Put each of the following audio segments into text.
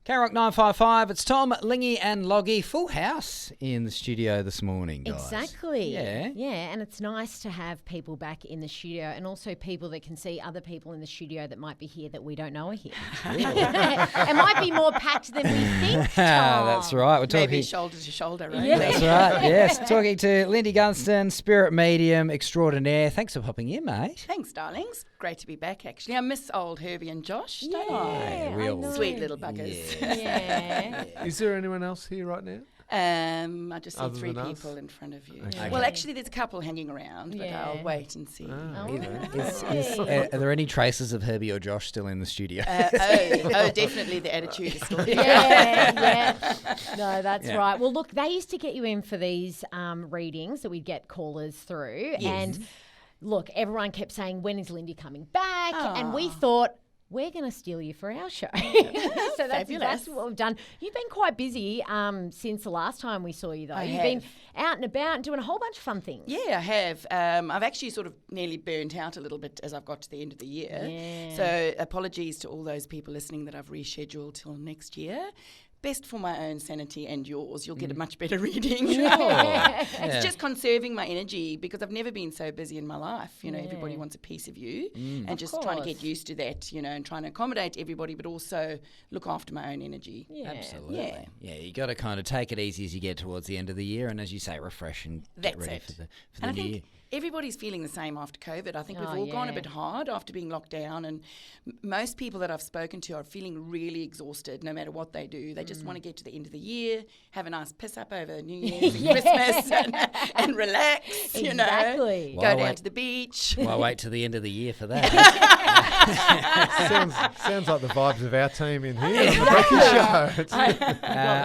K-Rock 955, it's Tom, Lindie and Loggy. Full house in the studio this morning, guys. Exactly. Yeah. Yeah, and it's nice to have people back in the studio and also people that can see other people in the studio that might be here that we don't know are here. It might be more packed than we think, Tom. That's right. We're talking... Maybe shoulder to shoulder, right? Yeah. That's right, yes. Talking to Lindie Gunston, spirit medium extraordinaire. Thanks for popping in, mate. Thanks, darlings. Great to be back, actually. I miss old Herbie and Josh, don't Yeah, we I all know. Sweet little buggers. Yeah. Is there anyone else here right now? I just see Other three than us? people in front of you. Okay. Well, actually, there's a couple hanging around, but Yeah. I'll wait and see. Are there any traces of Herbie or Josh still in the studio? Definitely the attitude is still there. Yeah. No, that's Yeah. right. Well, look, they used to get you in for these readings that we'd get callers through. And look, everyone kept saying, when is Lindie coming back? And we thought, we're going to steal you for our show. So that's exactly what we've done. You've been quite busy since the last time we saw you, though. You've been out and about and doing a whole bunch of fun things. Yeah, I have. I've actually sort of nearly burnt out a little bit as I've got to the end of the year. Yeah. So apologies to all those people listening that I've rescheduled till next year. Best for my own sanity and yours. You'll get a much better reading. It's just conserving my energy because I've never been so busy in my life. You know, everybody wants a piece of you and just trying to get used to that, you know, and trying to accommodate everybody but also look after my own energy. Yeah. Absolutely. Yeah, you got to kind of take it easy as you get towards the end of the year and, as you say, refresh and get That's ready it. for the And I new year. think everybody's feeling the same after COVID. I think we've all gone a bit hard after being locked down, and most people that I've spoken to are feeling really exhausted no matter what they do. They just want to get to the end of the year, have a nice piss up over New Year's and Christmas and relax, you know. Go down to the beach. Well, wait till the end of the year for that. Sounds like the vibes of our team in here on the breakfast show.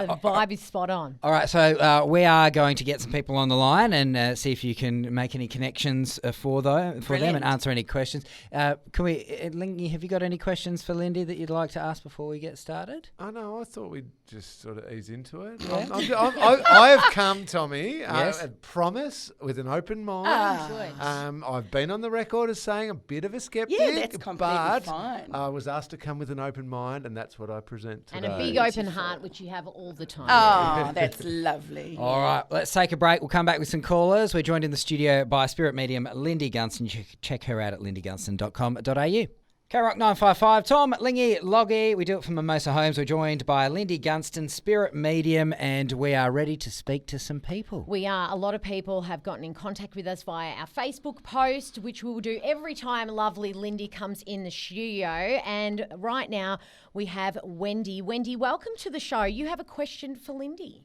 The vibe is spot on. All right, so we are going to get some people on the line and see if you can make any connections for them and answer any questions. Can we, Lindie, have you got any questions for Lindie that you'd like to ask before we get started? I know. I thought we'd just sort of ease into it. I have come, Tommy, I promise, with an open mind. I've been on the record as saying a bit of a skeptic. Yeah, that's completely but fine. I was asked to come with an open mind, and that's what I present today. And a big open heart, which you have all the time. Oh, that's lovely. All right, let's take a break. We'll come back with some callers. We're joined in the studio by spirit medium Lindie Gunston. You can check her out at lindiegunston.com.au. K-Rock 955, Tom, Lindie, Loggy. We do it from Mimosa Homes. We're joined by Lindie Gunston, spirit medium, and we are ready to speak to some people. We are. A lot of people have gotten in contact with us via our Facebook post, which we will do every time lovely Lindie comes in the studio. And right now we have Wendy. Wendy, welcome to the show. You have a question for Lindie.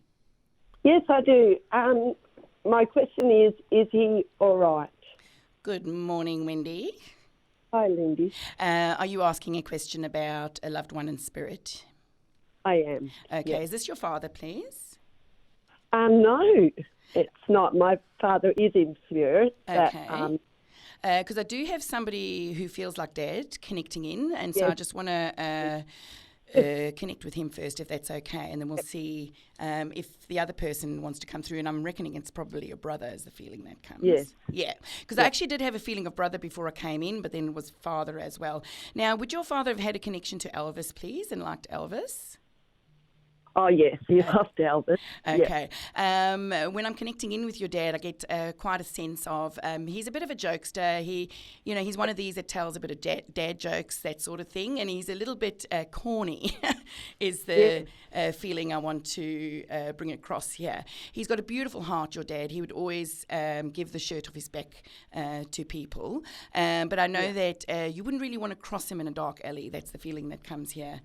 Yes, I do. My question is he all right? Good morning, Wendy. Hi, Lindie. Are you asking a question about a loved one in spirit? I am. Okay, yes. Is this your father, please? No, it's not. My father is in spirit. Okay. Because I do have somebody who feels like Dad connecting in, and so I just want to connect with him first, if that's okay, and then we'll see if the other person wants to come through. And I'm reckoning it's probably your brother is the feeling that comes. Yes. Yeah, because I actually did have a feeling of brother before I came in, but then it was father as well. Now, would your father have had a connection to Elvis, please, and liked Elvis? Oh, yes, he loves Elvis. Okay. When I'm connecting in with your dad, I get quite a sense of he's a bit of a jokester. He's one of these that tells a bit of dad jokes, that sort of thing, and he's a little bit corny is the feeling I want to bring across here. He's got a beautiful heart, your dad. He would always give the shirt off his back to people. But I know that you wouldn't really want to cross him in a dark alley. That's the feeling that comes here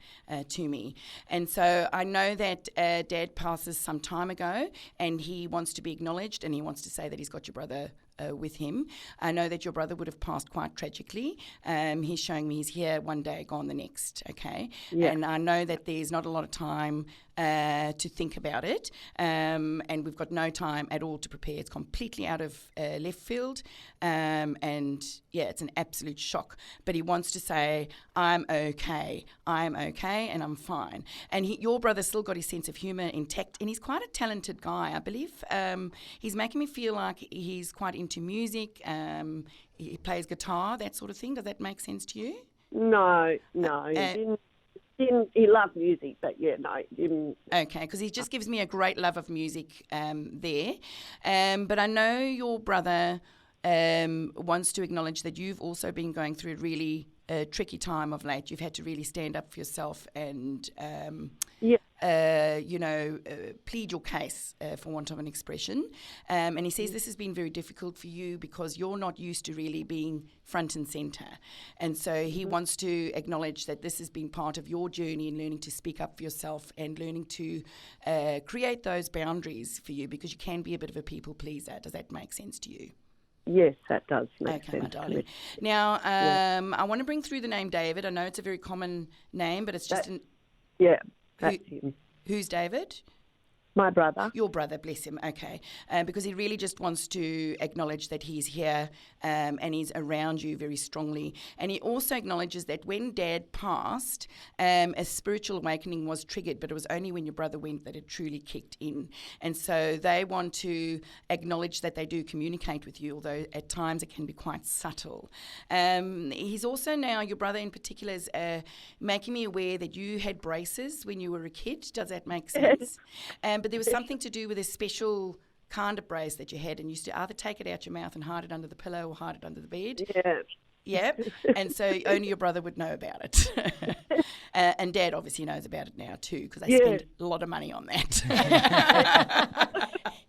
to me. And so I know that Dad passes some time ago and he wants to be acknowledged and he wants to say that he's got your brother with him. I know that your brother would have passed quite tragically. He's showing me he's here one day, gone the next, okay? Yeah. And I know that there's not a lot of time to think about it, and we've got no time at all to prepare. It's completely out of left field, and yeah, it's an absolute shock. But he wants to say, I'm okay, and I'm fine. And your brother's still got his sense of humour intact, and he's quite a talented guy, I believe. He's making me feel like he's quite into music. He plays guitar, that sort of thing. Does that make sense to you? No, he didn't He loved music, but yeah, no, didn't. Okay, because he just gives me a great love of music there. But I know your brother wants to acknowledge that you've also been going through a really tricky time of late. You've had to really stand up for yourself and, plead your case, for want of an expression. And he says this has been very difficult for you because you're not used to really being front and centre. And so he wants to acknowledge that this has been part of your journey in learning to speak up for yourself and learning to create those boundaries for you, because you can be a bit of a people pleaser. Does that make sense to you? Yes, that does make Okay, my sense. darling. Now, I want to bring through the name David. I know it's a very common name, but it's just That's him. Who's David? My brother. Your brother, bless him. Okay. Because he really just wants to acknowledge that he's here and he's around you very strongly. And he also acknowledges that when Dad passed, a spiritual awakening was triggered, but it was only when your brother went that it truly kicked in. And so they want to acknowledge that they do communicate with you, although at times it can be quite subtle. He's also now, your brother in particular, is making me aware that you had braces when you were a kid. Does that make sense? But there was something to do with a special kind of brace that you had, and you used to either take it out your mouth and hide it under the pillow or hide it under the bed. Yeah. Yep. And so only your brother would know about it. And Dad obviously knows about it now too, because they spend a lot of money on that.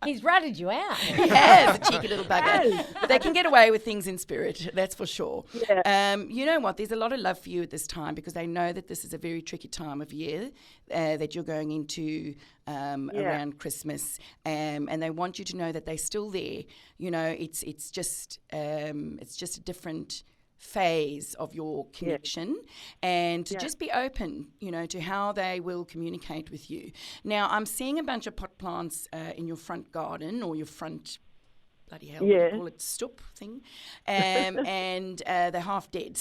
He's ratted you out. He has, a cheeky little bugger. But they can get away with things in spirit, that's for sure. Yeah. You know what? There's a lot of love for you at this time, because they know that this is a very tricky time of year that you're going into around Christmas, and they want you to know that they're still there. You know, it's just a different phase of your connection, and to just be open, you know, to how they will communicate with you. Now, I'm seeing a bunch of pot plants in your front garden, or your front, bloody hell, what do you call it, stoop thing, and they're half dead.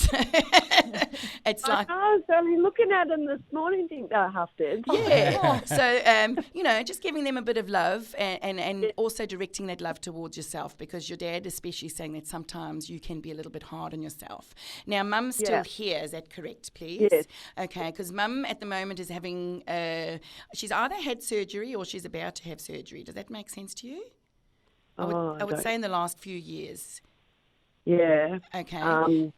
It's like, I was only looking at them this morning, think they're half dead. yeah. So, you know, just giving them a bit of love and also directing that love towards yourself, because your dad especially saying that sometimes you can be a little bit hard on yourself. Now, Mum's still here, is that correct, please? Yes. Okay, because Mum at the moment is having, she's either had surgery or she's about to have surgery. Does that make sense to you? I would say in the last few years. Yeah. Okay.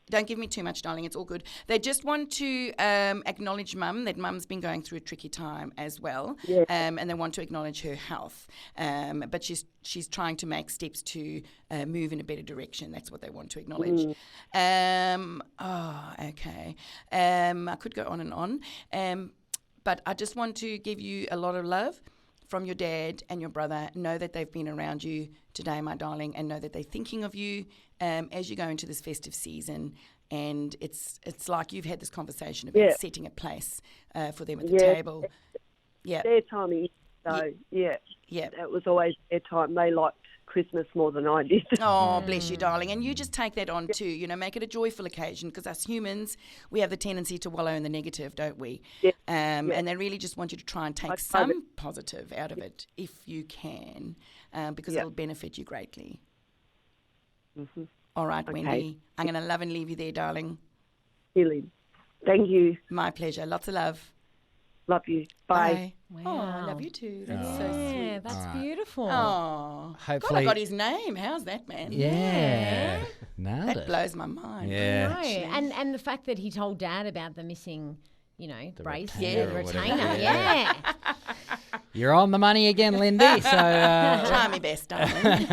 Don't give me too much, darling. It's all good. They just want to acknowledge Mum, that Mum's been going through a tricky time as well, and they want to acknowledge her health. But she's trying to make steps to move in a better direction. That's what they want to acknowledge. Okay. I could go on and on, but I just want to give you a lot of love from your dad and your brother. Know that they've been around you today, my darling, and know that they're thinking of you as you go into this festive season. And it's like you've had this conversation about setting a place for them at the table. Yeah, their time of year, so that was always their time. They liked Christmas more than I did. Oh, bless you, darling. And you just take that on too, you know, make it a joyful occasion, because us humans, we have the tendency to wallow in the negative, don't we? And they really just want you to try and take some positive out of it if you can, because it'll benefit you greatly. Mm-hmm. All right, okay. Wendy. I'm going to love and leave you there, darling. Healing. Thank you. My pleasure. Lots of love. Love you. Bye. Wow. Oh, I love you too. That's so sweet. Yeah, that's beautiful. Oh, hopefully. God, I got his name. How's that, man? Yeah. Nailed That it. blows my mind. Yeah. No, and the fact that he told Dad about the missing, you know, The brace, retainer the or whatever. retainer. Yeah. Yeah. You're on the money again, Lindie. So Try me best, darling.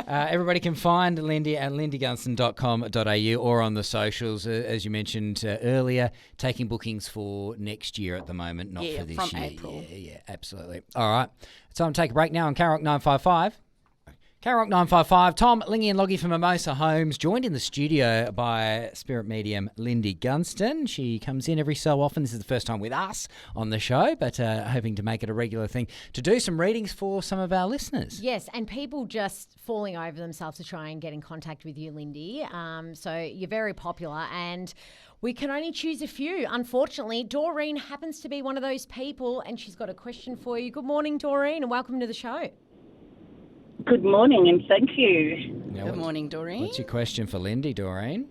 everybody can find Lindie at lindiegunston.com.au or on the socials, as you mentioned earlier, taking bookings for next year at the moment, not for this from year. April. Yeah, absolutely. All right. It's time to take a break now on Carrock 955. Carrock 955, Tom, Lindie and Loggie from Mimosa Homes, joined in the studio by spirit medium Lindie Gunston. She comes in every so often. This is the first time with us on the show, but hoping to make it a regular thing to do some readings for some of our listeners. Yes, and people just falling over themselves to try and get in contact with you, Lindie. So you're very popular, and we can only choose a few. Unfortunately, Doreen happens to be one of those people, and she's got a question for you. Good morning, Doreen, and welcome to the show. Good morning, and thank you. Now, Good morning, Doreen. What's your question for Lindie, Doreen?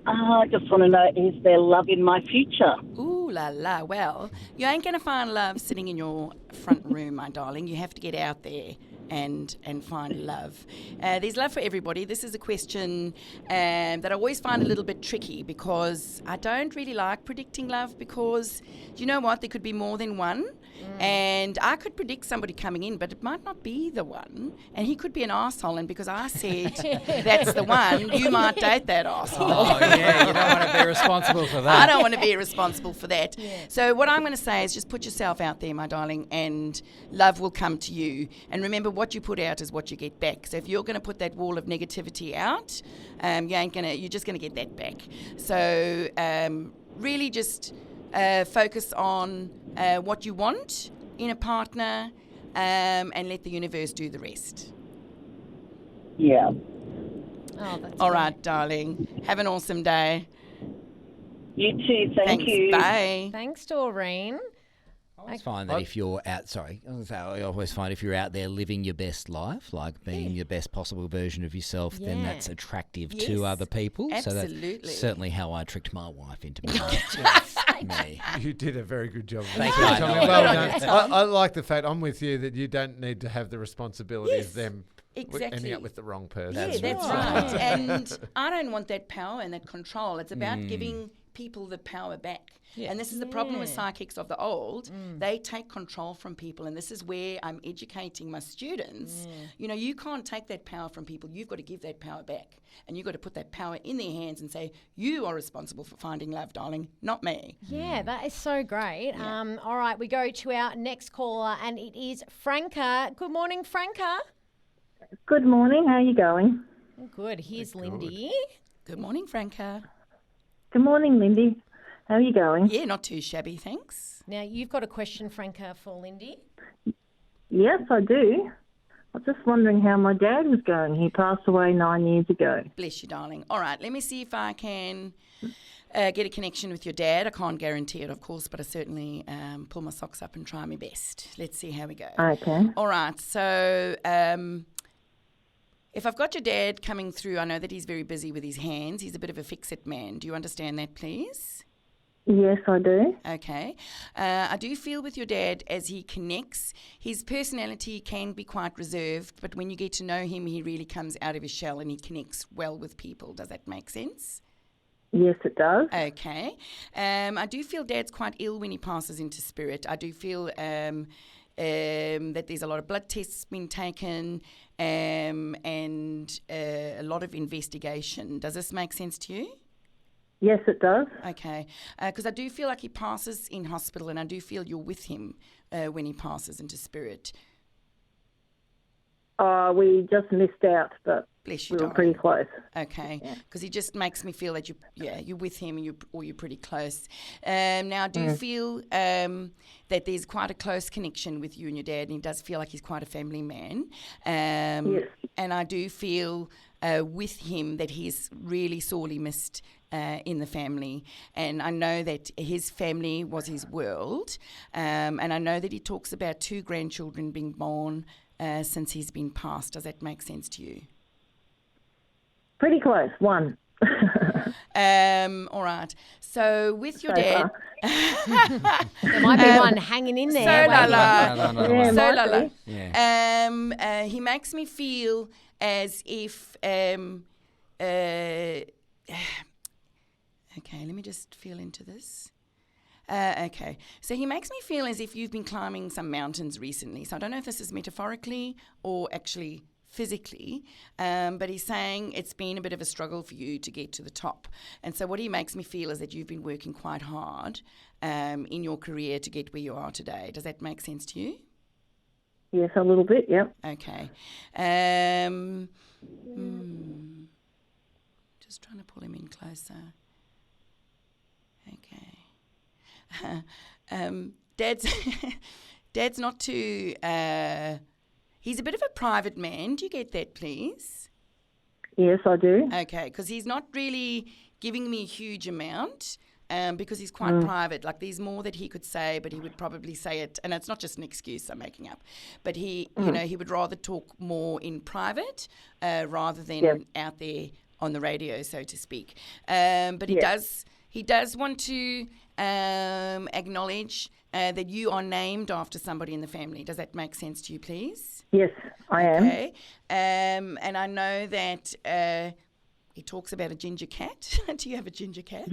I just want to know, is there love in my future? Ooh la la. Well, you ain't going to find love sitting in your front room, my darling. You have to get out there and find love. There's love for everybody. This is a question that I always find a little bit tricky because I don't really like predicting love because, do you know what? There could be more than one. And I could predict somebody coming in, but it might not be the one. And he could be an arsehole, and because I said that's the one, you might date that arsehole. Oh, yeah, you don't want to be responsible for that. I don't want to be responsible for that. Yeah. So what I'm going to say is just put yourself out there, my darling, and love will come to you. And remember, what you put out is what you get back. So if you're going to put that wall of negativity out, you're just going to get that back. So really just focus on what you want in a partner and let the universe do the rest. Yeah. Oh, that's all right, darling. Have an awesome day. You too. Thank Thanks. you. Bye. Thanks, Doreen. I always find that if you're out, I always find if you're out there living your best life, like being your best possible version of yourself, then that's attractive to other people. Absolutely. So that's certainly how I tricked my wife into me. You did a very good job. Thank you. Tommy. Well done. I like the fact, I'm with you, that you don't need to have the responsibility of them ending up with the wrong person. Yeah, that's right. And I don't want that power and that control. It's about giving people the power back. Yeah. And this is the problem with psychics of the old. They take control from people, and this is where I'm educating my students. You know, you can't take that power from people. You've got to give that power back, and you've got to put that power in their hands and say, you are responsible for finding love, darling, not me. Yeah, that is so great. Yeah. All right, we go to our next caller, and it is Franca. Good morning, Franca. Good morning. How are you going? Good. Here's Lindie. Good morning, Franca. Good morning, Lindie. How are you going? Yeah, not too shabby, thanks. Now, you've got a question, Franca, for Lindie? Yes, I do. I was just wondering how my dad was going. He passed away 9 years ago. Bless you, darling. All right, let me see if I can get a connection with your dad. I can't guarantee it, of course, but I certainly pull my socks up and try my best. Let's see how we go. Okay. All right, so if I've got your dad coming through, I know that he's very busy with his hands. He's a bit of a fix-it man. Do you understand that, please? Yes, I do. Okay. I do feel with your dad as he connects, his personality can be quite reserved, but when you get to know him, he really comes out of his shell and he connects well with people. Does that make sense? Yes, it does. Okay. I do feel Dad's quite ill when he passes into spirit. I do feel that there's a lot of blood tests being taken and a lot of investigation. Does this make sense to you? Yes, it does. Okay. Because I do feel like he passes in hospital, and I do feel you're with him when he passes into spirit. We just missed out, but Bless you, we were darling. pretty close. Okay, because he just makes me feel that you're with him, and you're pretty close. Now I do feel that there's quite a close connection with you and your dad, and he does feel like he's quite a family man. Yes. And I do feel with him that he's really sorely missed in the family, and I know that his family was his world, and I know that he talks about 2 grandchildren being born since he's been passed. Does that make sense to you? Pretty close. 1. All right. So with your dad, there might be one hanging in there. So la. He makes me feel as if. Okay, let me just feel into this. Okay, so he makes me feel as if you've been climbing some mountains recently. So I don't know if this is metaphorically or actually physically, but he's saying it's been a bit of a struggle for you to get to the top. And so what he makes me feel is that you've been working quite hard in your career to get where you are today. Does that make sense to you? Yes, a little bit, yep. Okay. Just trying to pull him in closer. Okay. Dad's not too... he's a bit of a private man. Do you get that, please? Yes, I do. Okay, because he's not really giving me a huge amount because he's quite private. Like, there's more that he could say, but he would probably say it, and it's not just an excuse I'm making up, but he would rather talk more in private rather than out there on the radio, so to speak. But he does want to acknowledge that you are named after somebody in the family. Does that make sense to you, please? Yes, I am. Okay. And I know that he talks about a ginger cat. Do you have a ginger cat?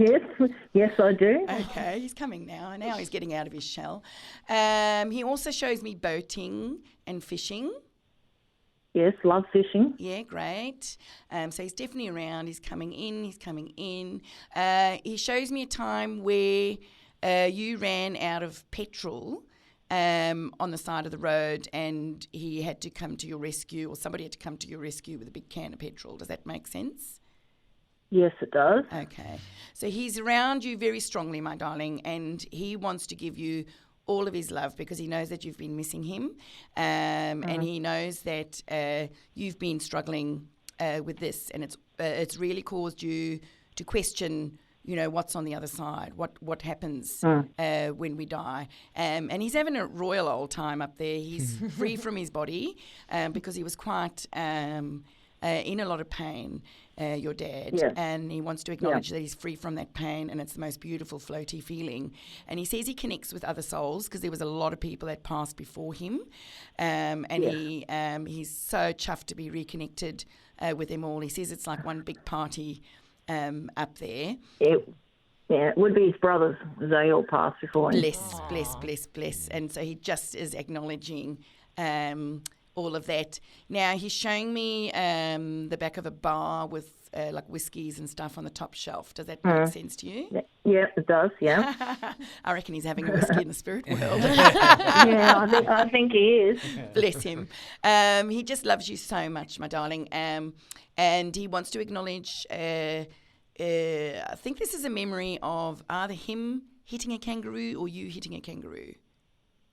Yes, I do. Okay, he's coming now. Now he's getting out of his shell. He also shows me boating and fishing. Yes, love fishing. Yeah, great. So he's definitely around. He's coming in. He shows me a time where you ran out of petrol on the side of the road, and he had to come to your rescue, or somebody had to come to your rescue with a big can of petrol. Does that make sense? Yes, it does. Okay. So he's around you very strongly, my darling, and he wants to give you all of his love because he knows that you've been missing him, and he knows that you've been struggling with this, and it's really caused you to question, what's on the other side, what happens when we die. And he's having a royal old time up there. He's free from his body because he was quite in a lot of pain, your dad, and he wants to acknowledge that he's free from that pain, and it's the most beautiful floaty feeling. And he says he connects with other souls because there was a lot of people that passed before him, and he's so chuffed to be reconnected with them all. He says it's like one big party up there. It would be his brothers. They all passed before him. Bless. And so he just is acknowledging all of that. Now, he's showing me the back of a bar with like whiskies and stuff on the top shelf. Does that make sense to you? Yeah, it does, yeah. I reckon he's having a whiskey in the spirit world. Yeah, I think he is. Bless him. He just loves you so much, my darling. And he wants to acknowledge, I think this is a memory of either him hitting a kangaroo or you hitting a kangaroo.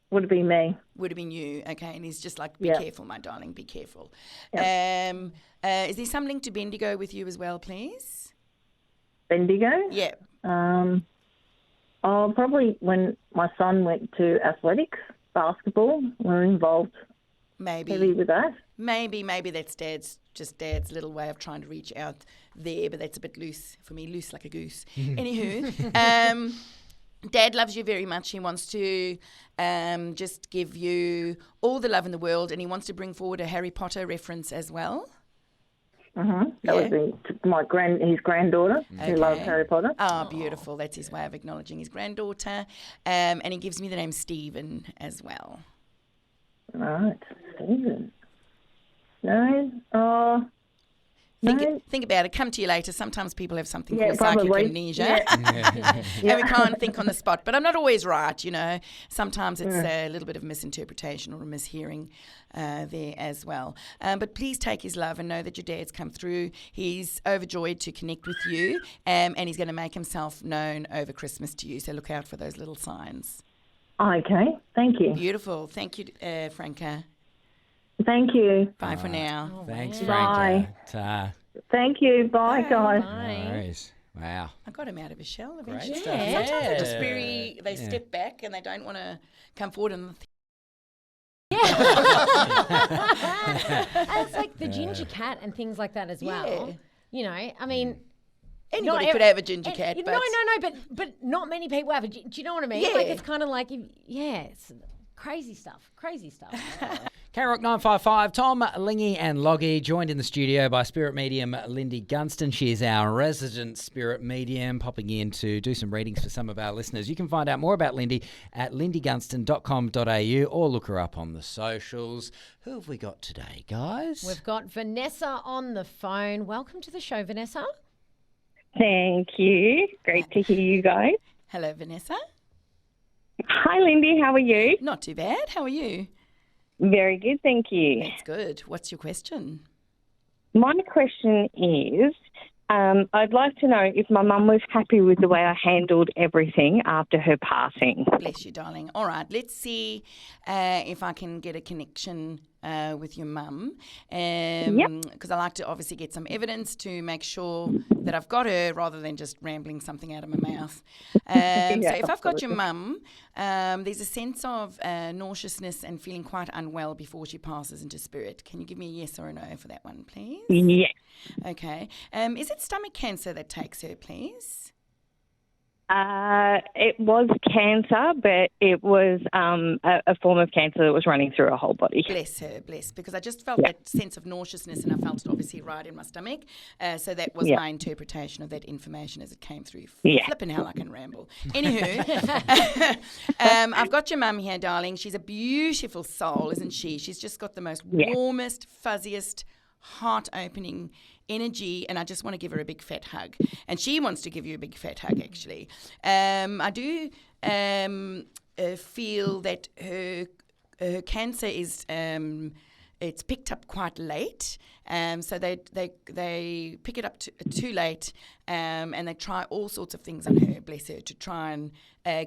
Would have been me. Would have been you, okay. And he's just like, be careful, my darling, be careful. Yep. Is there some link to Bendigo with you as well, please? Bendigo? Yeah. Probably when my son went to athletics, basketball, we're involved heavy with that. Maybe that's Dad's little way of trying to reach out there, but that's a bit loose for me, loose like a goose. Anywho, Dad loves you very much. He wants to just give you all the love in the world, and he wants to bring forward a Harry Potter reference as well. That would be his granddaughter, who loves Harry Potter. Oh, beautiful. That's his way of acknowledging his granddaughter. And he gives me the name Stephen as well. Right, Stephen. No, Think about it. Come to you later. Sometimes people have something called psychic amnesia. Yeah. And we can't think on the spot. But I'm not always right, Sometimes it's a little bit of misinterpretation or a mishearing there as well. But please take his love and know that your dad's come through. He's overjoyed to connect with you, and he's going to make himself known over Christmas to you. So look out for those little signs. Okay. Thank you. Beautiful. Thank you, Franca. Thank you. Bye for now. Thanks, Bye. Franca. Thank you. Bye, guys. No worries. Wow. I got him out of his shell eventually. Great stuff. Sometimes Yeah. they're just they step back and they don't want to come forward and And it's like the ginger cat and things like that as well. I mean... Anybody could have a ginger cat. No, but not many people have a ginger. Do you know what I mean? Yeah. Like it's kind of like, it's crazy stuff. K-Rock 955, Tom, Lindie and Loggy, joined in the studio by spirit medium Lindie Gunston. She is our resident spirit medium, popping in to do some readings for some of our listeners. You can find out more about Lindie at lindiegunston.com.au or look her up on the socials. Who have we got today, guys? We've got Vanessa on the phone. Welcome to the show, Vanessa. Thank you. Great to hear you guys. Hello, Vanessa. Hi, Lindie. How are you? Not too bad. How are you? Very good, thank you. That's good. What's your question? My question is, I'd like to know if my mum was happy with the way I handled everything after her passing. Bless you, darling. All right, let's see if I can get a connection with your mum, because I like to obviously get some evidence to make sure that I've got her rather than just rambling something out of my mouth. So if I've got your mum, there's a sense of nauseousness and feeling quite unwell before she passes into spirit. Can you give me a yes or a no for that one, please? Yes. Okay. Is it stomach cancer that takes her, please? It was cancer, but it was a form of cancer that was running through her whole body. Bless her, bless, because I just felt that sense of nauseousness and I felt it obviously right in my stomach. So that was my interpretation of that information as it came through. Flipping hell, I can ramble. Anywho, I've got your mum here, darling. She's a beautiful soul, isn't she? She's just got the most warmest, fuzziest, heart-opening energy, and I just want to give her a big fat hug. And she wants to give you a big fat hug, actually. I do feel that her cancer is it's picked up quite late. So they pick it up too late, and they try all sorts of things on her, bless her, to try and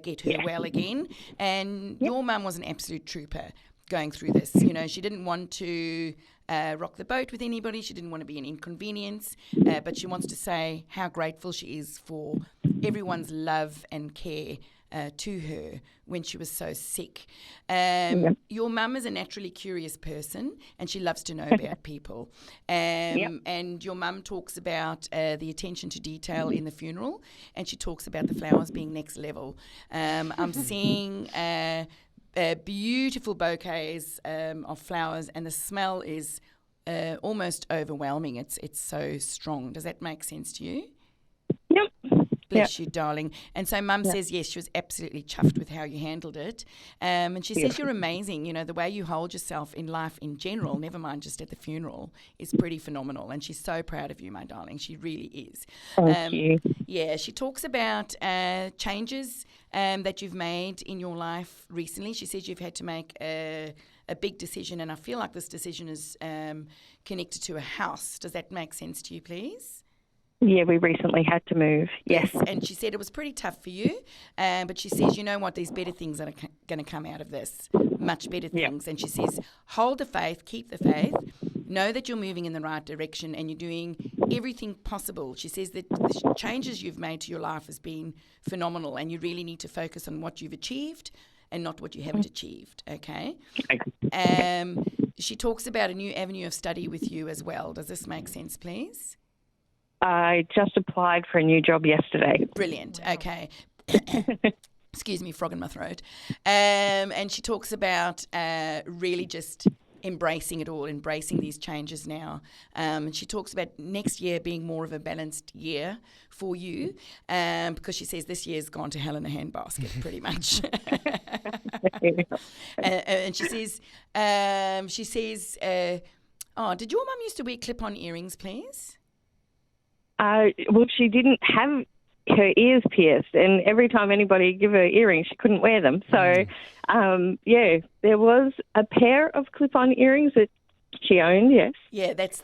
get her well again. And your mum was an absolute trooper going through this. You know, she didn't want to rock the boat with anybody. She didn't want to be an inconvenience, but she wants to say how grateful she is for everyone's love and care to her when she was so sick. Your mum is a naturally curious person, and she loves to know about people. And your mum talks about the attention to detail in the funeral, and she talks about the flowers being next level. I'm seeing beautiful bouquets of flowers, and the smell is almost overwhelming. It's so strong. Does that make sense to you? Yep. Bless you, darling. And so Mum says, yes, she was absolutely chuffed with how you handled it. And she says you're amazing. You know, the way you hold yourself in life in general, never mind just at the funeral, is pretty phenomenal. And she's so proud of you, my darling. She really is. Thank you. Yeah, she talks about changes that you've made in your life recently. She says you've had to make a big decision, and I feel like this decision is connected to a house. Does that make sense to you, please? Yeah, we recently had to move. Yes. And she said it was pretty tough for you, but she says, you know what, there's better things that are going to come out of this, much better things. And she says, hold the faith, keep the faith, know that you're moving in the right direction and you're doing everything possible. She says that the changes you've made to your life has been phenomenal, and you really need to focus on what you've achieved and not what you haven't achieved, okay? She talks about a new avenue of study with you as well. Does this make sense, please? I just applied for a new job yesterday. Brilliant. Wow. Okay. Excuse me, frog in my throat. And she talks about really just embracing it all, embracing these changes now. And she talks about next year being more of a balanced year for you, because she says this year's gone to hell in a handbasket, pretty much. And she says, did your mum used to wear clip-on earrings, please? Well, she didn't have her ears pierced, and every time anybody give her earrings, she couldn't wear them. So, there was a pair of clip-on earrings that she owned, yes. Yeah, that's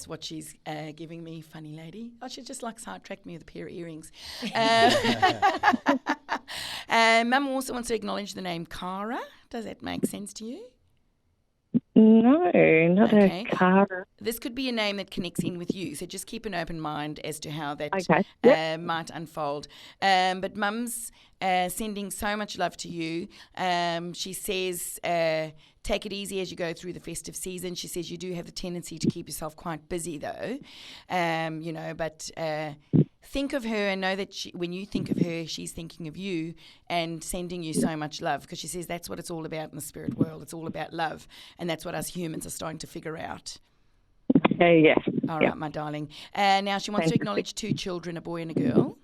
what she's giving me, funny lady. Oh, she just like sidetracked me with a pair of earrings. Mum also wants to acknowledge the name Cara. Does that make sense to you? No, not a car. This could be a name that connects in with you, so just keep an open mind as to how that might unfold. But Mum's sending so much love to you. She says take it easy as you go through the festive season. She says you do have the tendency to keep yourself quite busy though, but think of her and know that when you think of her, she's thinking of you and sending you so much love, because she says that's what it's all about in the spirit world. It's all about love, and that's what us humans are starting to figure out. Yes. All right, my darling. Now she wants to acknowledge 2 children, a boy and a girl.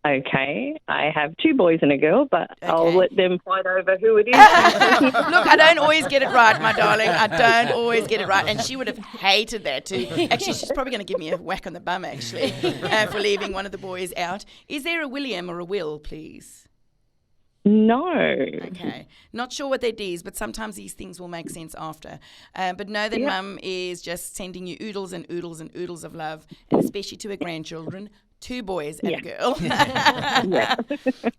Okay, I have 2 boys and a girl, but I'll let them fight over who it is. Look, I don't always get it right, my darling. I don't always get it right. And she would have hated that too. Actually, she's probably going to give me a whack on the bum, actually, for leaving one of the boys out. Is there a William or a Will, please? No. Okay. Not sure what that is, but sometimes these things will make sense after. But know that Mum is just sending you oodles and oodles and oodles of love, and especially to her grandchildren. 2 boys and a girl.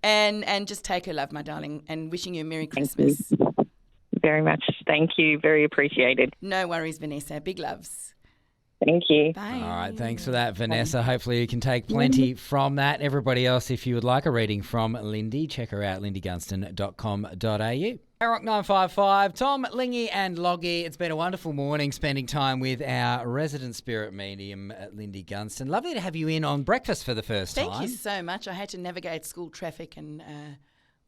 And just take her love, my darling, and wishing you a Merry Christmas. very much. Thank you. Very appreciated. No worries, Vanessa. Big loves. Thank you. Bye. All right, thanks for that, Vanessa. Hopefully you can take plenty from that. Everybody else, if you would like a reading from Lindie, check her out, lindiegunston.com.au. Rock 955, Tom, Lindie and Loggy. It's been a wonderful morning spending time with our resident spirit medium, Lindie Gunston. Lovely to have you in on breakfast for the first time. Thank you so much. I had to navigate school traffic and...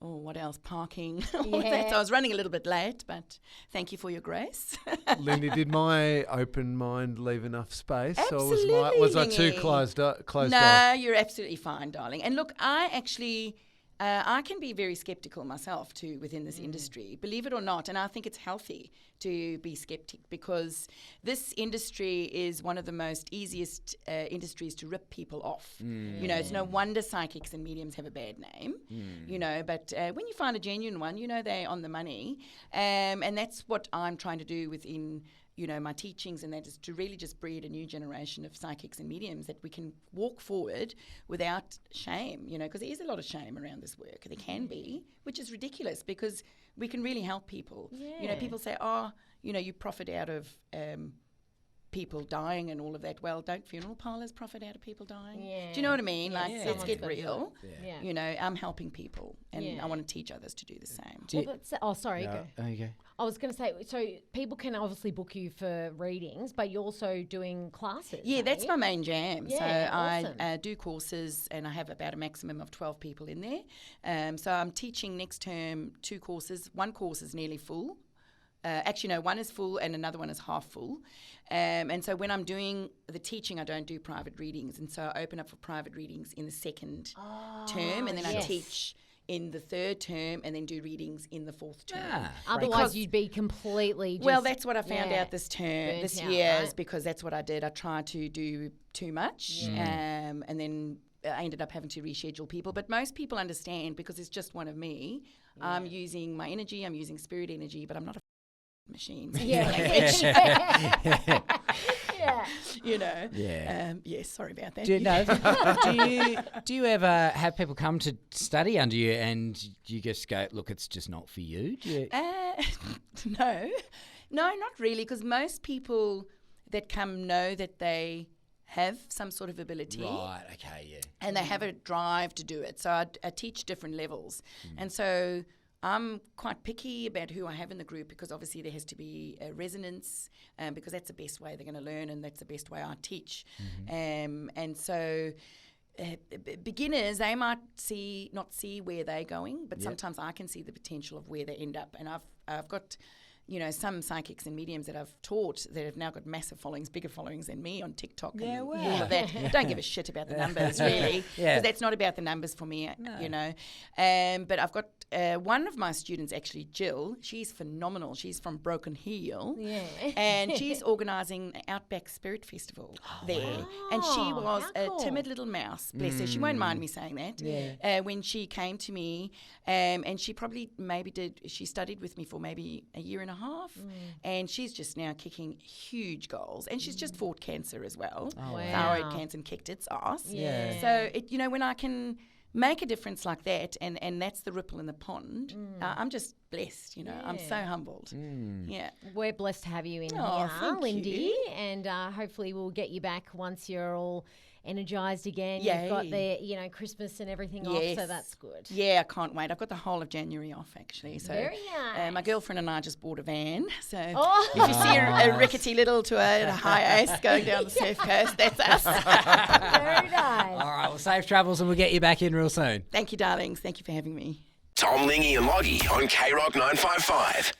what else? Parking. All that. So I was running a little bit late, but thank you for your grace. Lindie, did my open mind leave enough space? Absolutely, or was I too Lindie. closed off? No, you're absolutely fine, darling. And look, I actually... I can be very skeptical myself too within this industry, believe it or not, and I think it's healthy to be skeptic because this industry is one of the most easiest industries to rip people off. You know, it's no wonder psychics and mediums have a bad name, you know, but when you find a genuine one, you know they're on the money, and that's what I'm trying to do within my teachings, and that is to really just breed a new generation of psychics and mediums that we can walk forward without shame, because there is a lot of shame around this work. There can be, which is ridiculous because we can really help people. Yeah. People say, you profit out of people dying and all of that. Well, don't funeral parlours profit out of people dying? Yeah. Do you know what I mean? Let's get real. Yeah. I'm helping people and I want to teach others to do the same. Go. There you go. I was going to say, so people can obviously book you for readings, but you're also doing classes. Yeah, that's my main jam. Yeah, so awesome. I do courses and I have about a maximum of 12 people in there. So I'm teaching next term 2 courses. One course is nearly full. One is full and another one is half full. And so when I'm doing the teaching, I don't do private readings. And so I open up for private readings in the second term, and then I teach in the third term and then do readings in the fourth term. Otherwise, you'd be completely just... that's what I found out this year, right? Is because that's what I did. I tried to do too much and then I ended up having to reschedule people. But most people understand because it's just one of me. Yeah. I'm using my energy, I'm using spirit energy, but I'm not a machine. Yeah. Yes, sorry about that. Do you ever have people come to study under you and you just go, look, it's just not for you? No, not really, because most people that come know that they have some sort of ability. Right, okay, yeah. And they have a drive to do it. So I teach different levels. And so I'm quite picky about who I have in the group because obviously there has to be a resonance because that's the best way they're going to learn and that's the best way I teach. And so beginners, they might not see where they're going, but sometimes I can see the potential of where they end up. And I've got... some psychics and mediums that I've taught that have now got massive followings, bigger followings than me on TikTok and all of that. Don't give a shit about the numbers, really, because that's not about the numbers for me, But I've got one of my students, actually, Jill. She's phenomenal. She's from Broken Hill, and she's organising the Outback Spirit Festival there. Wow. And she was a timid little mouse, bless her. She won't mind me saying that. When she came to me, and she probably she studied with me for maybe a year and a half, and she's just now kicking huge goals, and she's just fought cancer as well. Thyroid cancer, and kicked its ass. So when I can make a difference like that, and that's the ripple in the pond, I'm just blessed. I'm so humbled. We're blessed to have you in here, Lindie, and hopefully we'll get you back once you're all energised again. Yay. You've got the Christmas and everything off, so that's good. Yeah, I can't wait. I've got the whole of January off, actually. So very nice. My girlfriend and I just bought a van. So if you see a rickety little Toyota Hiace going down the surf coast, that's us. Very nice. All right, well, safe travels and we'll get you back in real soon. Thank you, darlings. Thank you for having me. Tom, Lindie and Loggy on K-Rock 955.